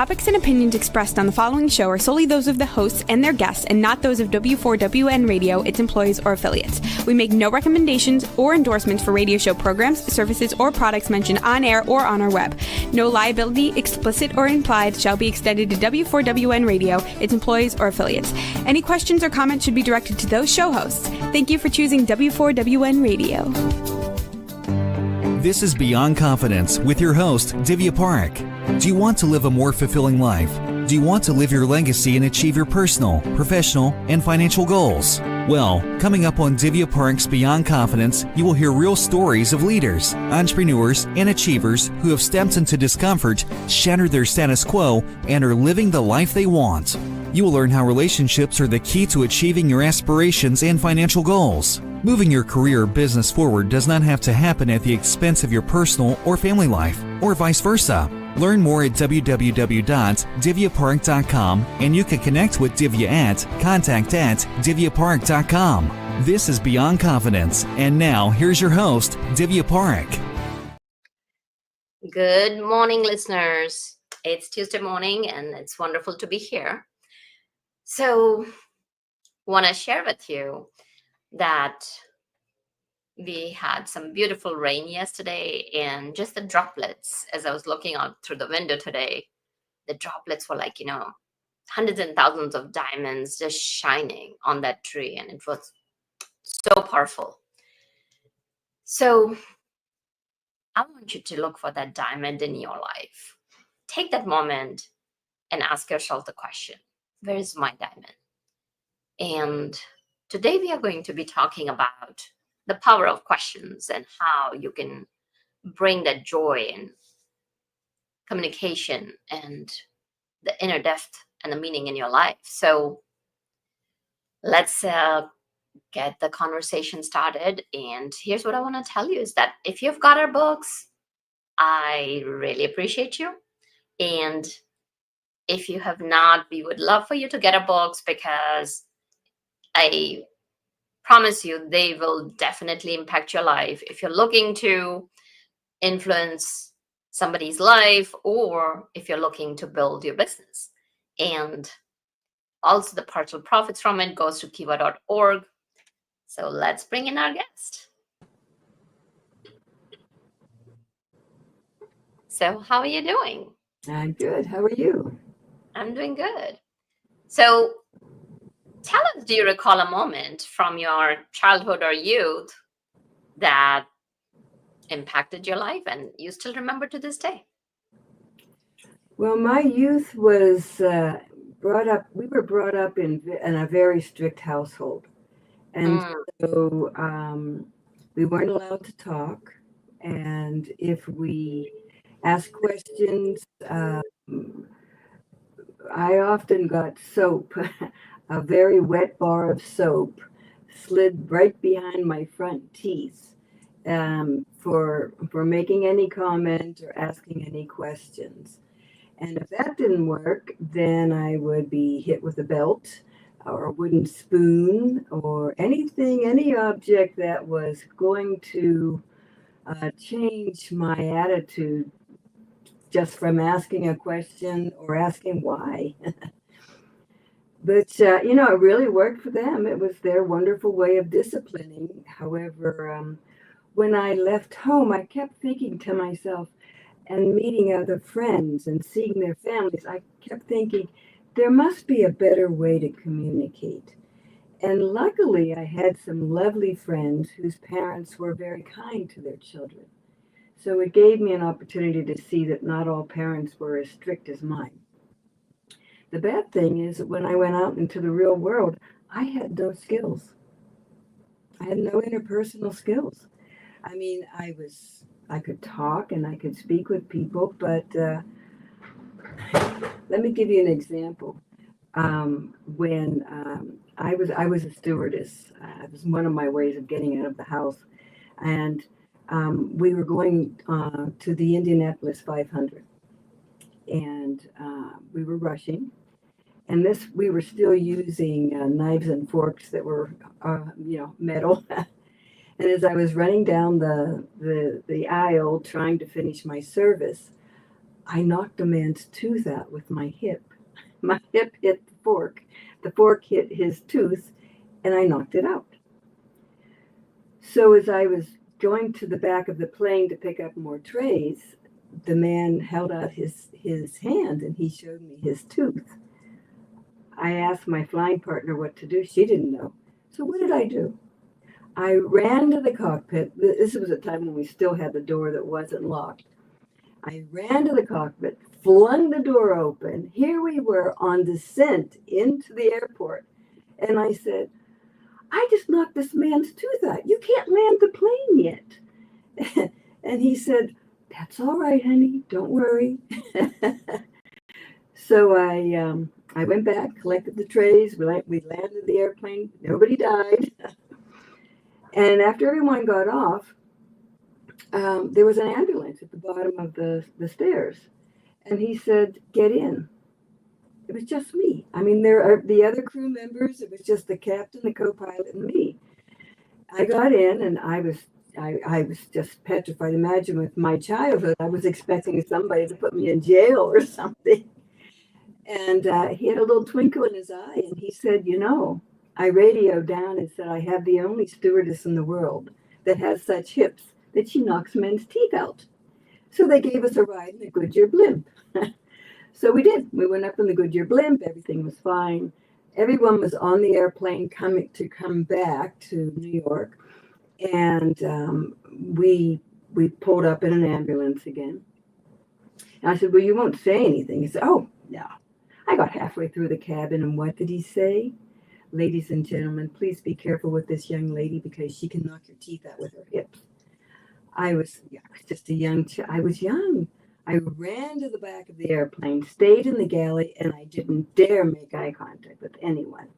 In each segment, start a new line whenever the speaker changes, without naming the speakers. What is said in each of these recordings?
topics and opinions expressed on the following show are solely those of the hosts and their guests and not those of W4WN Radio, its employees, or affiliates. We make no recommendations or endorsements for radio show programs, services, or products mentioned on air or on our web. No liability, explicit or implied, shall be extended to W4WN Radio, its employees, or affiliates. Any questions or comments should be directed to those show hosts. Thank you for choosing W4WN Radio.
This is Beyond Confidence with your host, Divya Parekh. Do you want to live a more fulfilling life? Do you want to live your legacy and achieve your personal, professional, and financial goals? Well, coming up on Divya Parekh's Beyond Confidence, you will hear real stories of leaders, entrepreneurs, and achievers who have stepped into discomfort, shattered their status quo, and are living the life they want. You will learn how relationships are the key to achieving your aspirations and financial goals. Moving your career or business forward does not have to happen at the expense of your personal or family life, or vice versa. Learn more at www.divyaparekh.com, and you can connect with Divya at contact@divyaparekh.com. This is Beyond Confidence, and now here's your host, Divya Parekh.
Good morning, listeners. It's Tuesday morning, and it's wonderful to be here. So, want to share with you that we had some beautiful rain yesterday, and just the droplets, as I was looking out through the window today, the droplets were like, hundreds and thousands of diamonds just shining on that tree, and it was so powerful. So I want you to look for that diamond in your life. Take that moment and ask yourself the question, where is my diamond? And today we are going to be talking about the power of questions and how you can bring that joy and communication and the inner depth and the meaning in your life. So let's get the conversation started. And here's what I want to tell you is that if you've got our books, I really appreciate you. And if you have not, we would love for you to get our books, because I promise you they will definitely impact your life if you're looking to influence somebody's life, or if you're looking to build your business. And also the partial profits from it goes to kiva.org. So let's bring in our guest. So how are you doing?
I'm good. How are you?
I'm doing good. So tell us, do you recall a moment from your childhood or youth that impacted your life and you still remember to this day?
Well, my youth was we were brought up in a very strict household. And so we weren't allowed to talk. And if we asked questions, I often got soap, a very wet bar of soap slid right behind my front teeth for making any comment or asking any questions. And if that didn't work, then I would be hit with a belt or a wooden spoon or any object that was going to change my attitude just from asking a question or asking why. But, it really worked for them. It was their wonderful way of disciplining. However, when I left home, I kept thinking to myself, and meeting other friends and seeing their families, I kept thinking, there must be a better way to communicate. And luckily, I had some lovely friends whose parents were very kind to their children. So it gave me an opportunity to see that not all parents were as strict as mine. The bad thing is that when I went out into the real world, I had no skills. I had no interpersonal skills. I mean, I could talk and I could speak with people, but let me give you an example. When I was a stewardess, it was one of my ways of getting out of the house, and we were going to the Indianapolis 500, and we were rushing, and we were still using knives and forks that were metal. And as I was running down the aisle trying to finish my service, I knocked a man's tooth out with my hip. My hip hit the fork hit his tooth, and I knocked it out. So as I was going to the back of the plane to pick up more trays, the man held out his hand and he showed me his tooth. I asked my flying partner what to do. She didn't know. So what did I do? I ran to the cockpit. This was a time when we still had the door that wasn't locked. I ran to the cockpit, flung the door open. Here we were on descent into the airport. And I said, I just knocked this man's tooth out. You can't land the plane yet. And he said, that's all right, honey. Don't worry. So I went back, collected the trays. We landed the airplane. Nobody died. And after everyone got off, there was an ambulance at the bottom of the stairs. And he said, get in. It was just me. I mean, there are the other crew members. It was just the captain, the co-pilot, and me. I got in, and I was just petrified. Imagine with my childhood, I was expecting somebody to put me in jail or something. And he had a little twinkle in his eye, and he said, you know, I radioed down and said, I have the only stewardess in the world that has such hips that she knocks men's teeth out. So they gave us a ride in the Goodyear blimp. So we did. We went up in the Goodyear blimp. Everything was fine. Everyone was on the airplane to come back to New York. And we pulled up in an ambulance again. And I said, well, you won't say anything. He said, oh, no. I got halfway through the cabin, and what did he say? Ladies and gentlemen, please be careful with this young lady because she can knock your teeth out with her hips. I was just a young child. I was young. I ran to the back of the airplane, stayed in the galley, and I didn't dare make eye contact with anyone.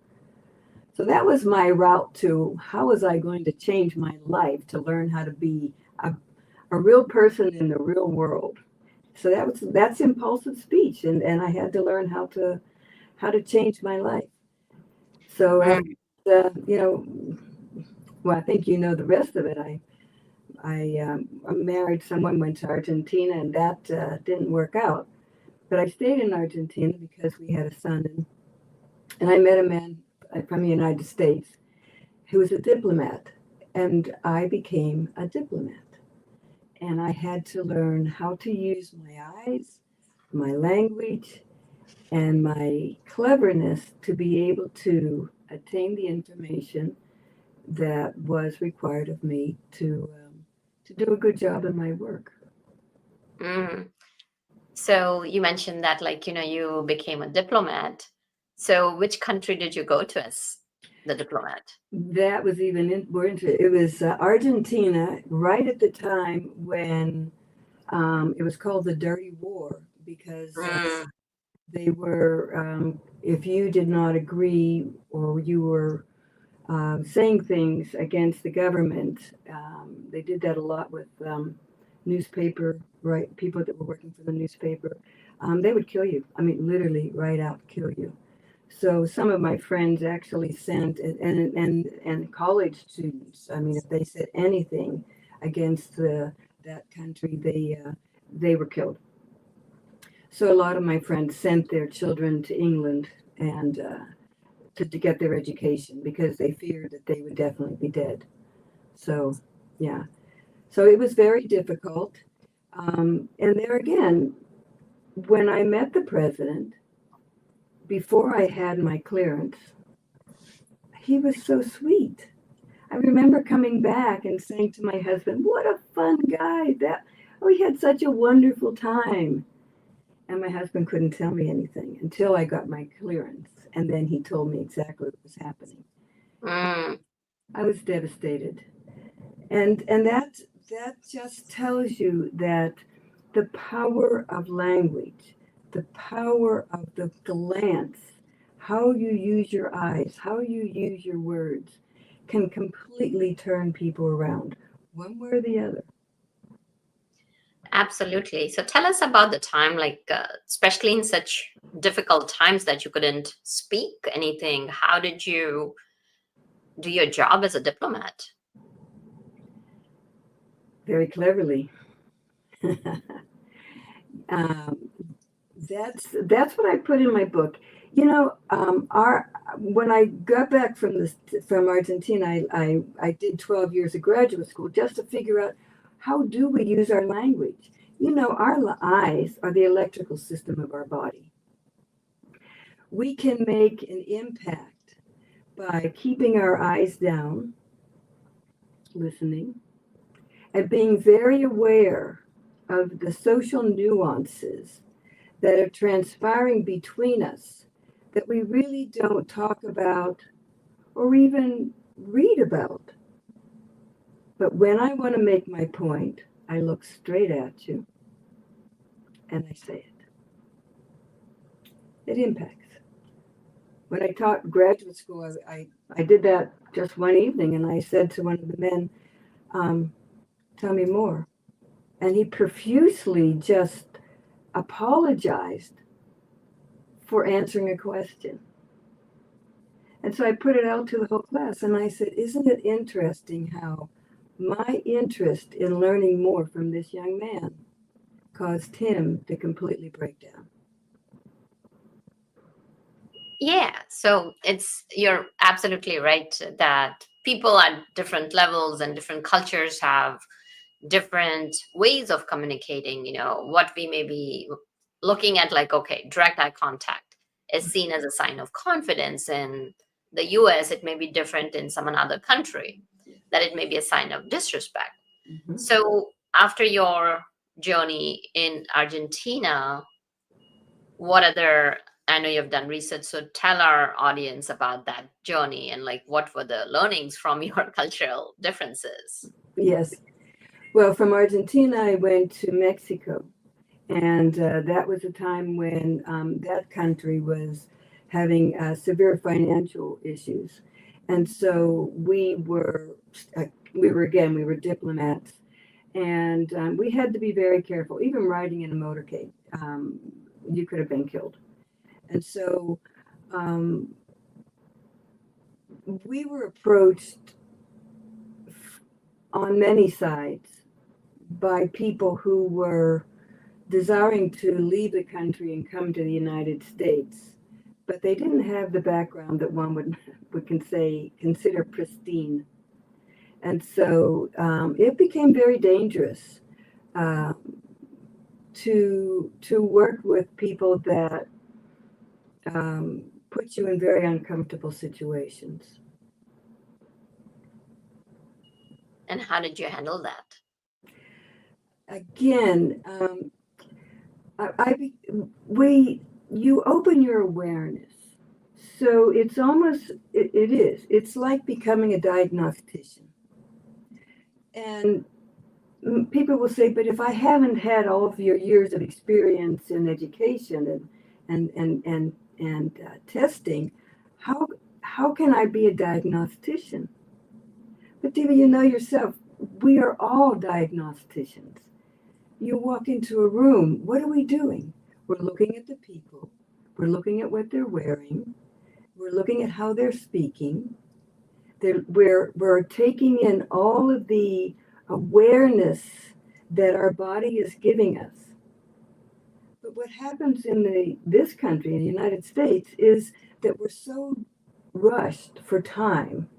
So that was my route to how was I going to change my life to learn how to be a real person in the real world. So that's impulsive speech, and I had to learn how to change my life. So well, I think you know the rest of it. I married someone, went to Argentina, and that didn't work out. But I stayed in Argentina because we had a son, and I met a man from the United States who was a diplomat, and I became a diplomat. And I had to learn how to use my eyes, my language, and my cleverness to be able to attain the information that was required of me to do a good job in my work.
So you mentioned that, you became a diplomat. So which country did you go to as the diplomat?
That was it was Argentina, right at the time when it was called the Dirty War, because they were, if you did not agree or you were saying things against the government, they did that a lot with newspaper, right? People that were working for the newspaper, they would kill you. I mean, literally right out kill you. So some of my friends actually sent, and college students, I mean, if they said anything against that country, they were killed. So a lot of my friends sent their children to England and to get their education because they feared that they would definitely be dead. So, yeah. So it was very difficult. And there again, when I met the president, before I had my clearance, he was so sweet. I remember coming back and saying to my husband, what a fun guy. We had such a wonderful time. And my husband couldn't tell me anything until I got my clearance. And then he told me exactly what was happening. I was devastated. And that just tells you that the power of language, the power of the glance, how you use your eyes, how you use your words can completely turn people around, one way or the other.
Absolutely. So tell us about the time, especially in such difficult times that you couldn't speak anything. How did you do your job as a diplomat?
Very cleverly. That's what I put in my book. You know, when I got back from Argentina, I did 12 years of graduate school just to figure out how do we use our language. You know, our eyes are the electrical system of our body. We can make an impact by keeping our eyes down, listening, and being very aware of the social nuances that are transpiring between us that we really don't talk about or even read about. But when I want to make my point, I look straight at you and I say it. It impacts. When I taught graduate school, I did that just one evening, and I said to one of the men, tell me more. And he profusely just apologized for answering a question. And so I put it out to the whole class, and I said, isn't it interesting how my interest in learning more from this young man caused him to completely break down?
Yeah, so you're absolutely right that people at different levels and different cultures have different ways of communicating. You know, what we may be looking at, like, okay, direct eye contact is seen as a sign of confidence. In the US, it may be different in some another country, that it may be a sign of disrespect.
Mm-hmm.
So after your journey in Argentina, what other, I know you've done research, so tell our audience about that journey and like what were the learnings from your cultural differences?
Yes. Well, from Argentina, I went to Mexico. And that was a time when that country was having severe financial issues. And so we were diplomats. And we had to be very careful. Even riding in a motorcade, you could have been killed. And so we were approached on many sides by people who were desiring to leave the country and come to the United States, but they didn't have the background that one would consider pristine. And so it became very dangerous to work with people that put you in very uncomfortable situations.
And how did you handle that?
Again, you open your awareness. So it's almost, it's like becoming a diagnostician. And people will say, but if I haven't had all of your years of experience in education and testing, how can I be a diagnostician? But Divya, you know yourself, we are all diagnosticians. You walk into a room, what are we doing? We're looking at the people. We're looking at what they're wearing. We're looking at how they're speaking. We're taking in all of the awareness that our body is giving us. But what happens in this country, in the United States, is that we're so rushed for time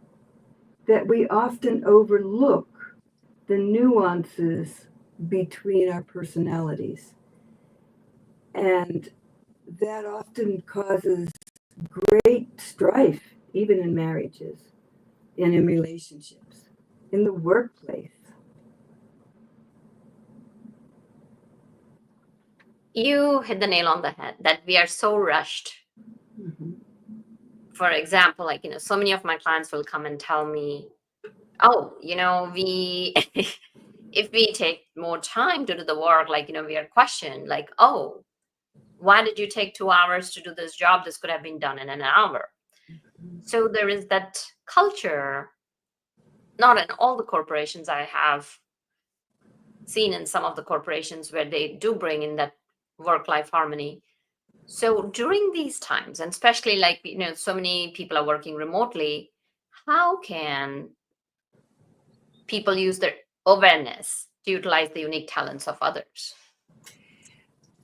that we often overlook the nuances between our personalities. And that often causes great strife, even in marriages and in relationships, in the workplace.
You hit the nail on the head that we are so rushed.
Mm-hmm.
For example, like, so many of my clients will come and tell me, oh, we if we take more time to do the work, like, we are questioned, like, oh, why did you take 2 hours to do this job? This could have been done in an hour. So there is that culture, not in all the corporations. I have seen in some of the corporations where they do bring in that work-life harmony. So during these times, and especially like, so many people are working remotely, how can people use their awareness to utilize the unique talents of others?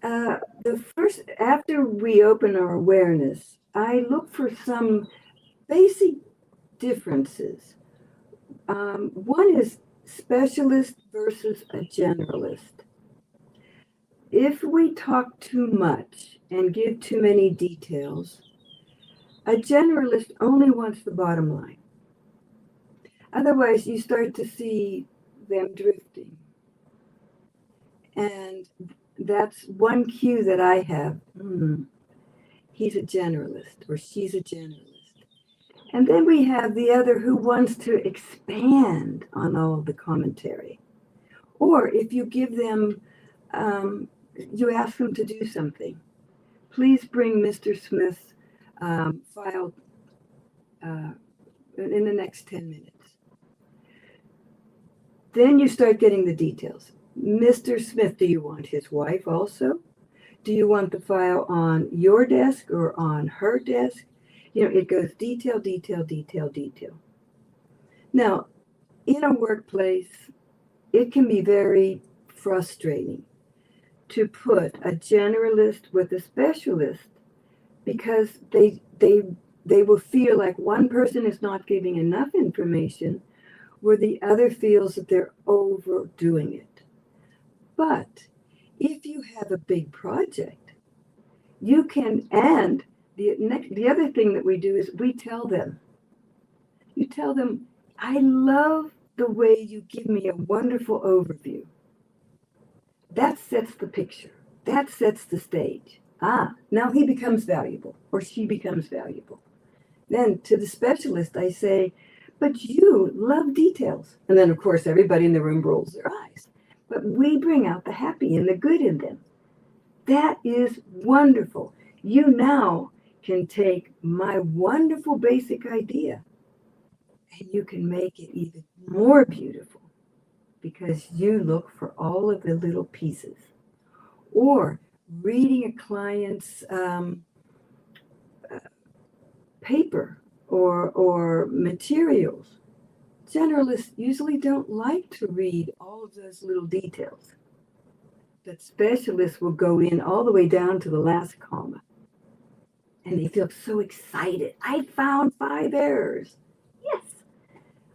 The first, after we open our awareness, I look for some basic differences. One is specialist versus a generalist. If we talk too much and give too many details, a generalist only wants the bottom line. Otherwise, you start to see them drifting. And that's one cue that I have. He's a generalist or she's a generalist. And then we have the other who wants to expand on all of the commentary. Or if you give them, you ask them to do something. Please bring Mr. Smith's file in the next 10 minutes. Then you start getting the details. Mr. Smith, do you want his wife also? Do you want the file on your desk or on her desk? You know, it goes detail, detail, detail, detail. Now, in a workplace, it can be very frustrating to put a generalist with a specialist because they will feel like one person is not giving enough information where the other feels that they're overdoing it. But if you have a big project, you can, and the other thing that we do is we tell them, I love the way you give me a wonderful overview. That sets the picture. That sets the stage. Now he becomes valuable or she becomes valuable. Then to the specialist, I say, but you love details. And then, of course, everybody in the room rolls their eyes. But we bring out the happy and the good in them. That is wonderful. You now can take my wonderful basic idea and you can make it even more beautiful because you look for all of the little pieces. Or reading a client's paper or materials. Generalists usually don't like to read all of those little details. But specialists will go in all the way down to the last comma. And they feel so excited. I found 5 errors. Yes,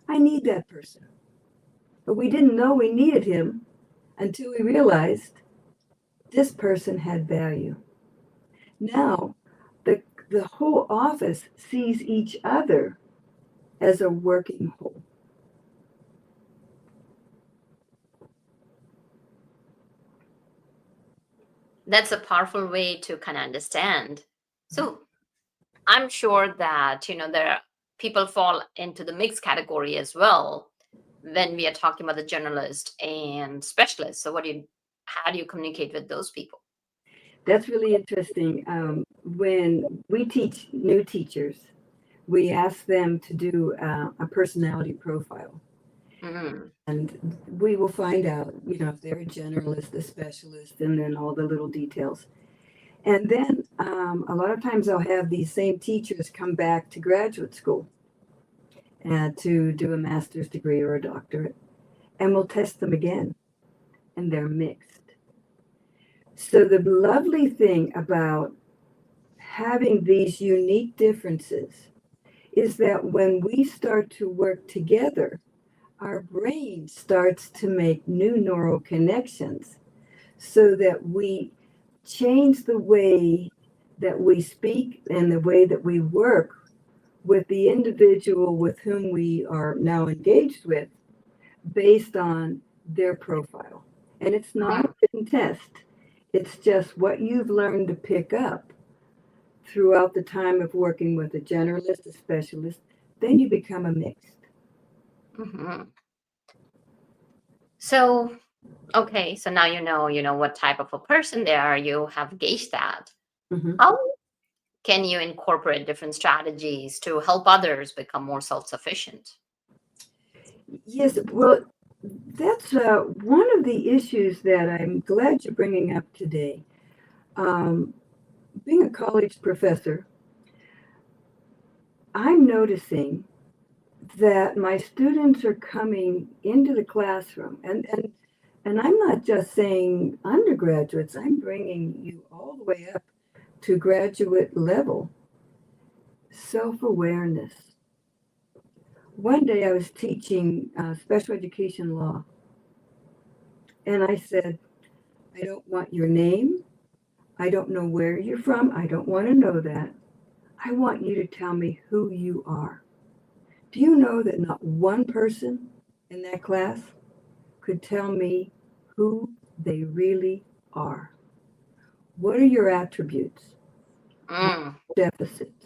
I need that person. But we didn't know we needed him until we realized this person had value. Now, the whole office sees each other as a working whole.
That's a powerful way to kind of understand. So I'm sure that, there are people fall into the mixed category as well when we are talking about the generalist and specialist. So how do you communicate with those people?
That's really interesting. When we teach new teachers, we ask them to do a personality profile.
Mm-hmm.
And we will find out, if they're a generalist, a specialist, and then all the little details. And then a lot of times I'll have these same teachers come back to graduate school to do a master's degree or a doctorate. And we'll test them again. And they're mixed. So the lovely thing about having these unique differences is that when we start to work together, our brain starts to make new neural connections so that we change the way that we speak and the way that we work with the individual with whom we are now engaged with based on their profile. And it's not a written test. It's just what you've learned to pick up throughout the time of working with a generalist, a specialist. Then you become a mixed.
Mm-hmm. So, okay, so now you know what type of a person they are. You have gauged that.
Mm-hmm.
How can you incorporate different strategies to help others become more self-sufficient?
Yes, well, that's one of the issues that I'm glad you're bringing up today. Being a college professor, I'm noticing that my students are coming into the classroom, and And I'm not just saying undergraduates, I'm bringing you all the way up to graduate level. Self-awareness. One day I was teaching special education law, and I said, I don't want your name. I don't know where you're from. I don't want to know that. I want you to tell me who you are. Do you know that not one person in that class could tell me who they really are? What are your attributes?
Mm.
Deficits?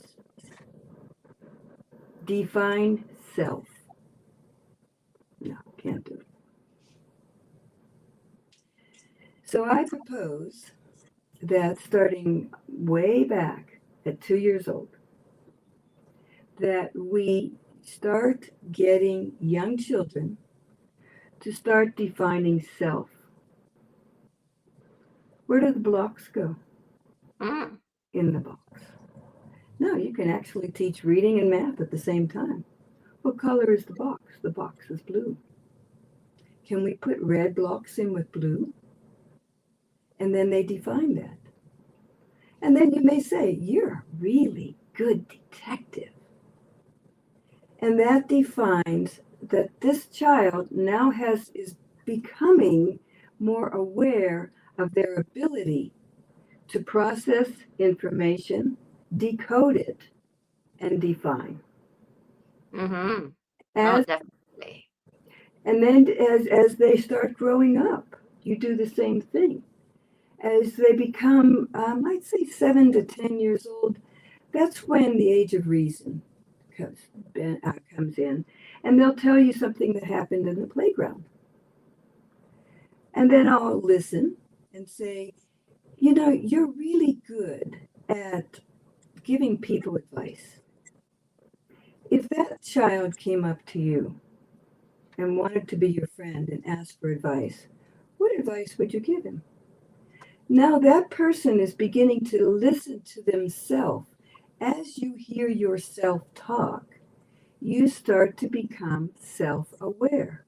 Define self. No, can't do it. So I propose that starting way back at 2 years old, that we start getting young children to start defining self. Where do the blocks go?
Mm.
In the box. No, you can actually teach reading and math at the same time. What color is the box? The box is blue. Can we put red blocks in with blue? And then they define that. And then you may say, you're a really good detective. And that defines that this child now is becoming more aware of their ability to process information, decode it, and define.
Mm-hmm. Oh,
As
definitely.
And then as they start growing up, you do the same thing. As they become, I'd say 7 to 10 years old, that's when the age of reason comes in. And they'll tell you something that happened in the playground. And then I'll listen and say, you know, you're really good at giving people advice. If that child came up to you and wanted to be your friend and asked for advice, what advice would you give him? Now that person is beginning to listen to themselves. As you hear yourself talk, you start to become self-aware.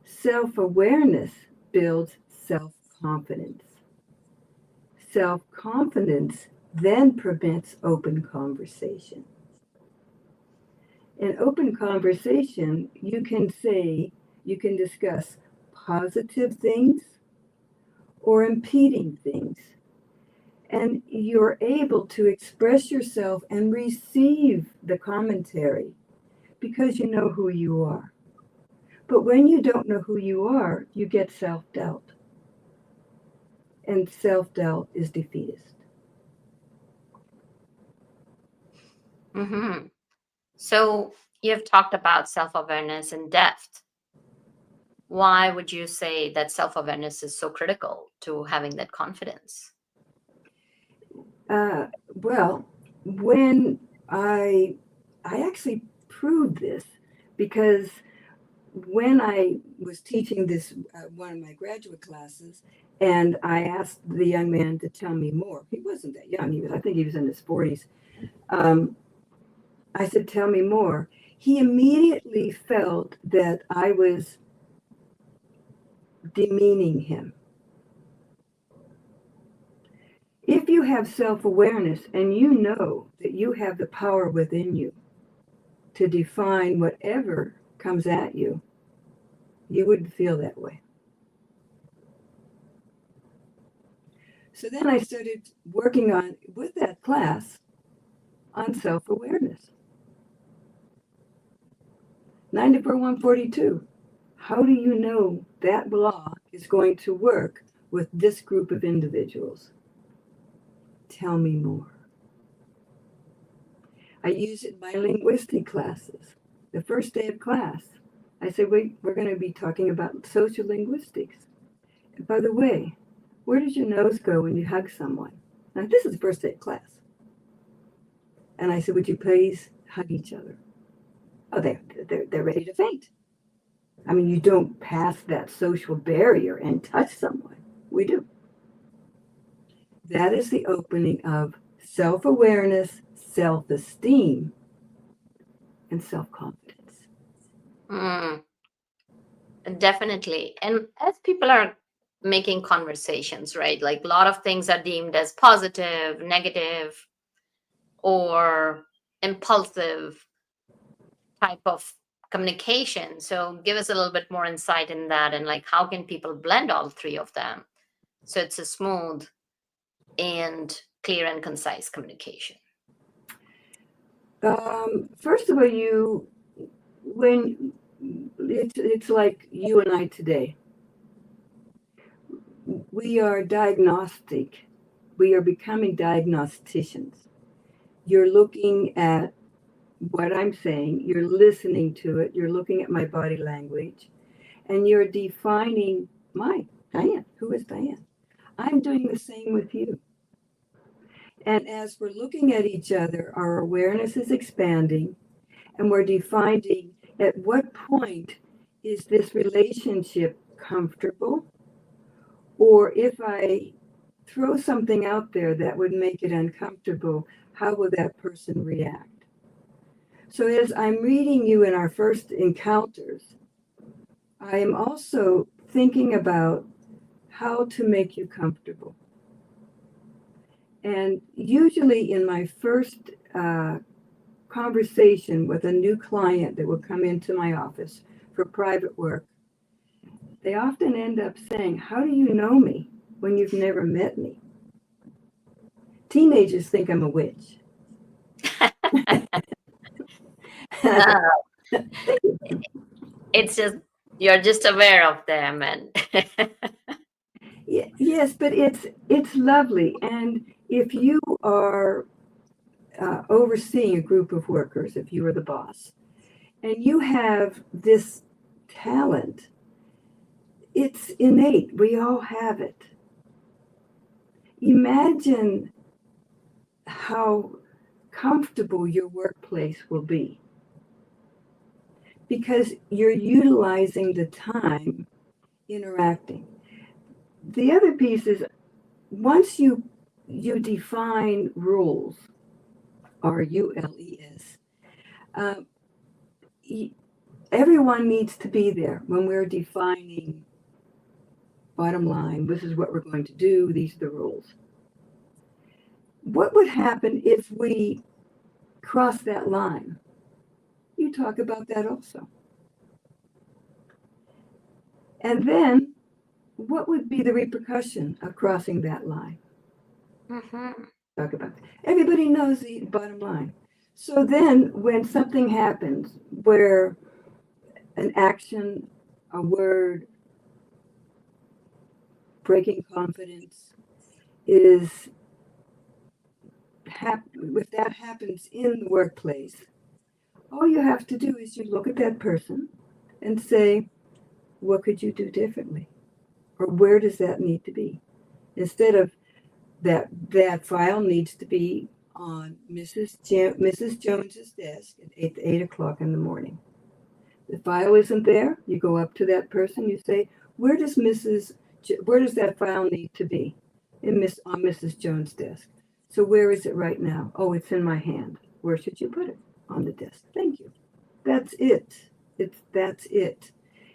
Self-awareness builds self-confidence. Self-confidence then permits open conversation. In open conversation, you can discuss positive things or impeding things. And you're able to express yourself and receive the commentary because you know who you are. But when you don't know who you are, you get self-doubt. And self-doubt is defeatist.
Mm-hmm. So you've talked about self-awareness in depth. Why would you say that self-awareness is so critical to having that confidence?
Well, when I actually proved this because when I was teaching this one of my graduate classes, and I asked the young man to tell me more. He wasn't that young. I think he was in his 40s. I said, "Tell me more." He immediately felt that I was demeaning him. If you have self-awareness and you know that you have the power within you to define whatever comes at you, you wouldn't feel that way. So then I started working on, with that class, on self-awareness. 94-142. How do you know that law is going to work with this group of individuals? Tell me more. I use it in my linguistic classes. The first day of class, I said, wait, we're going to be talking about social linguistics. And by the way, where does your nose go when you hug someone? Now, this is the first day of class. And I said, would you please hug each other? Oh, they're ready to faint. I mean, you don't pass that social barrier and touch someone. We do. That is the opening of self-awareness, self-esteem, and self-confidence.
Mm. Definitely. And as people are making conversations, right? Like a lot of things are deemed as positive, negative, or impulsive type of communication. So give us a little bit more insight in that, and like how can people blend all three of them so it's a smooth and clear and concise communication.
First of all, when it's like you and I today, we are diagnostic. We are becoming diagnosticians. You're looking at what I'm saying, you're listening to it, you're looking at my body language, and you're defining Diane. Who is Diane? I'm doing the same with you. And as we're looking at each other, our awareness is expanding, and we're defining at what point is this relationship comfortable, or if I throw something out there that would make it uncomfortable, how will that person react? So as I'm reading you in our first encounters, I am also thinking about how to make you comfortable. And usually in my first conversation with a new client that will come into my office for private work, they often end up saying, "How do you know me when you've never met me?" Teenagers think I'm a witch.
No, it's just you're just aware of them, and
Yes, but it's lovely. And if you are overseeing a group of workers, if you are the boss, and you have this talent, it's innate. We all have it. Imagine how comfortable your workplace will be because you're utilizing the time interacting. The other piece is once you define rules, RULES, uh, everyone needs to be there when we're defining bottom line. This is what we're going to do. These are the rules. What would happen if we cross that line? You talk about that also. And then what would be the repercussion of crossing that line?
Mhm.
Talk about that. Everybody knows the bottom line. So then when something happens where an action, a word, breaking confidence is if that happens in the workplace, all you have to do is you look at that person and say, what could you do differently? Or where does that need to be? Instead of that file needs to be on Mrs. Jones's desk at 8 o'clock in the morning. The file isn't there. You go up to that person. You say, where does that file need to be? On Mrs. Jones' desk. So where is it right now? Oh, it's in my hand. Where should you put it? On the desk. Thank you. That's it. That's it.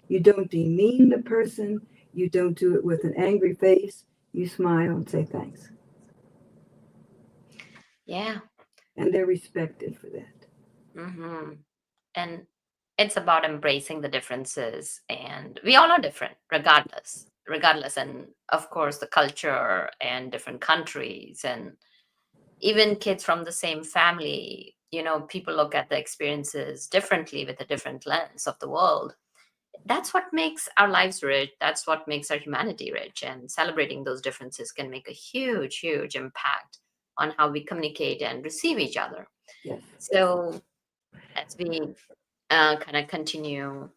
You don't demean the person. You don't do it with an angry face. You smile and say thanks.
Yeah.
And they're respected for that.
Mm-hmm. And it's about embracing the differences, and we all are different regardless, and of course the culture and different countries, and even kids from the same family, people look at the experiences differently with a different lens of the world. That's what makes our lives rich. That's what makes our humanity rich. And celebrating those differences can make a huge, huge impact on how we communicate and receive each other.
Yes.
So as we kind of continue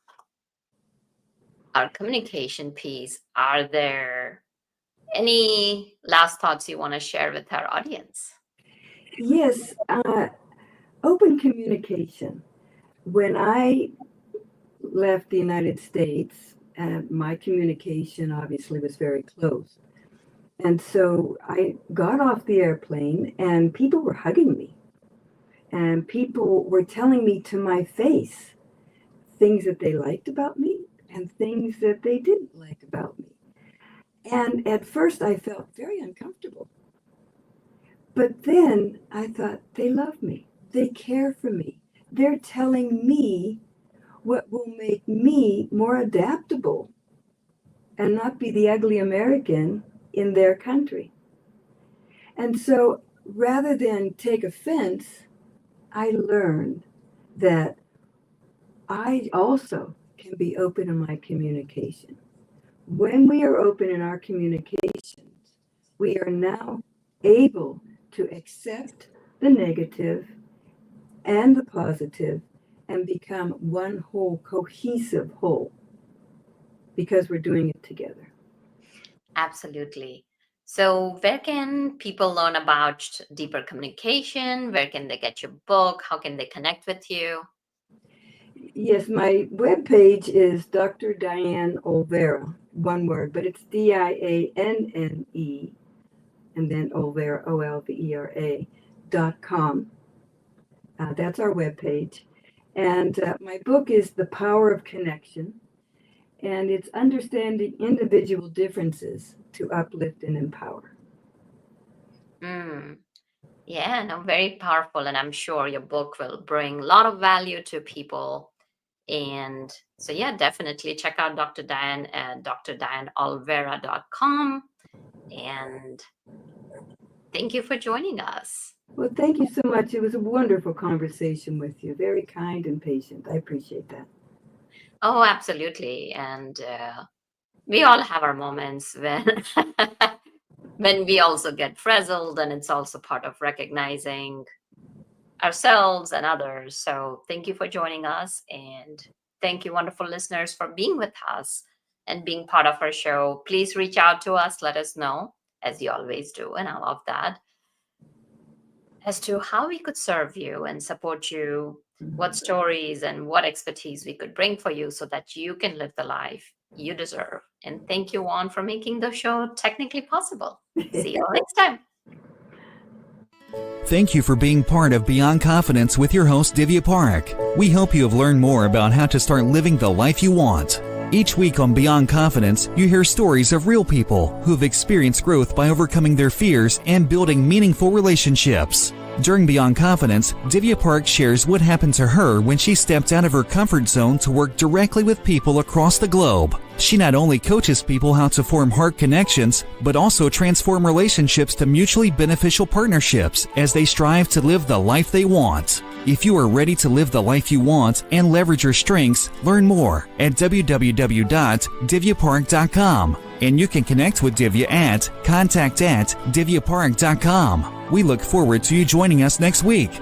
our communication piece, are there any last thoughts you want to share with our audience?
Yes. Open communication. When I left the United States, my communication obviously was very close. And so I got off the airplane and people were hugging me. And people were telling me to my face things that they liked about me and things that they didn't like about me. And at first I felt very uncomfortable. But then I thought, they love me. They care for me. They're telling me what will make me more adaptable and not be the ugly American in their country. And so rather than take offense, I learned that I also can be open in my communication. When we are open in our communications, we are now able to accept the negative and the positive and become one whole, cohesive whole, because we're doing it together.
Absolutely. So where can people learn about deeper communication? Where can they get your book? How can they connect with you?
Yes, my webpage is Dr. Dianne Olvera, one word, but it's Dianne, and then Olvera, Olvera.com. That's our webpage. And my book is The Power of Connection, and it's understanding individual differences to uplift and empower.
Yeah, no, very powerful. And I'm sure your book will bring a lot of value to people. And so, yeah, definitely check out Dr. Dianne at drdianeolvera.com. And thank you for joining us.
Well, thank you so much. It was a wonderful conversation with you. Very kind and patient. I appreciate that.
Oh, absolutely. And we all have our moments when when we also get frazzled, and it's also part of recognizing ourselves and others. So thank you for joining us, and thank you, wonderful listeners, for being with us and being part of our show. Please reach out to us, let us know, as you always do, and I love that, as to how we could serve you and support you, what stories and what expertise we could bring for you so that you can live the life you deserve. And thank you, Juan, for making the show technically possible. See you all next time.
Thank you for being part of Beyond Confidence with your host, Divya Parekh. We hope you have learned more about how to start living the life you want. Each week on Beyond Confidence, you hear stories of real people who have experienced growth by overcoming their fears and building meaningful relationships. During Beyond Confidence, Divya Parekh shares what happened to her when she stepped out of her comfort zone to work directly with people across the globe. She not only coaches people how to form heart connections, but also transform relationships to mutually beneficial partnerships as they strive to live the life they want. If you are ready to live the life you want and leverage your strengths, learn more at www.divyaparekh.com. And you can connect with Divya at contact@divyaparekh.com. We look forward to you joining us next week.